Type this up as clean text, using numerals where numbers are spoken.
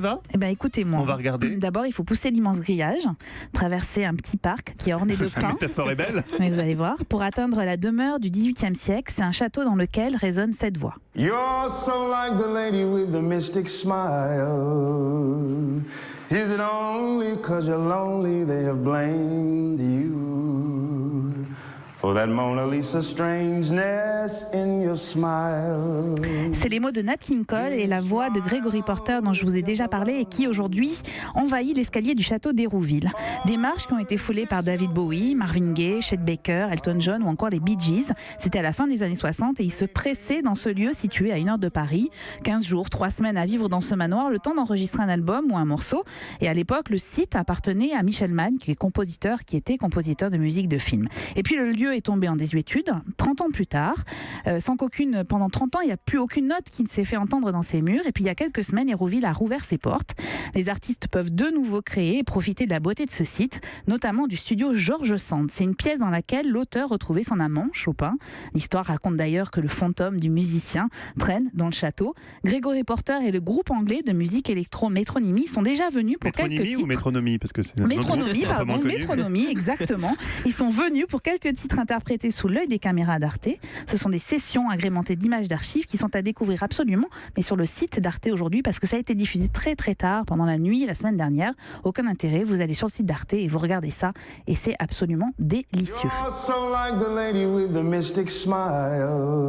Va. Eh ben, écoutez-moi. On va regarder. D'abord, il faut pousser l'immense grillage, traverser un petit parc qui est orné de La pins. métaphore est belle. Mais vous allez voir, pour atteindre la demeure du XVIIIe siècle, c'est un château dans lequel résonne cette voix. You're so like the lady with the mystic smile. Is it only 'cause you're lonely they have blamed you for that Mona Lisa strangeness in your smile? C'est les mots de Nat King Cole et la voix de Gregory Porter dont je vous ai déjà parlé et qui aujourd'hui envahit l'escalier du château d'Hérouville. Des marches qui ont été foulées par David Bowie, Marvin Gaye, Chet Baker, Elton John ou encore les Bee Gees. C'était à la fin des années 60 et ils se pressaient dans ce lieu situé à 1 heure de Paris. 15 jours, 3 semaines à vivre dans ce manoir, le temps d'enregistrer un album ou un morceau. Et à l'époque, le site appartenait à Michel Mann, qui était compositeur de musique de film. Et puis le lieu est tombé en désuétude 30 ans plus tard, sans qu'aucune, pendant 30 ans, il n'y a plus aucune note qui ne s'est fait entendre dans ces murs. Et puis il y a quelques semaines, Hérouville a rouvert ses portes. Les artistes peuvent de nouveau créer et profiter de la beauté de ce site, notamment du studio Georges Sand. C'est une pièce dans laquelle l'auteur retrouvait son amant, Chopin. L'histoire raconte d'ailleurs que le fantôme du musicien traîne dans le château. Gregory Porter et le groupe anglais de musique électro Métronomie sont déjà venus pour quelques Métronymie titres. ou métronomie parce que c'est Métronomie, un peu moins pardon, connu. Métronomie, exactement. Ils sont venus pour quelques titres interprétés sous l'œil des caméras d'Arte. Ce sont des sessions agrémentées d'images d'archives qui sont à découvrir absolument, mais sur le site d'Arte aujourd'hui, parce que ça a été diffusé très très tard pendant la nuit la semaine dernière. Aucun intérêt, vous allez sur le site d'Arte et vous regardez ça, et c'est absolument délicieux. You're so like the lady with the mystic smile.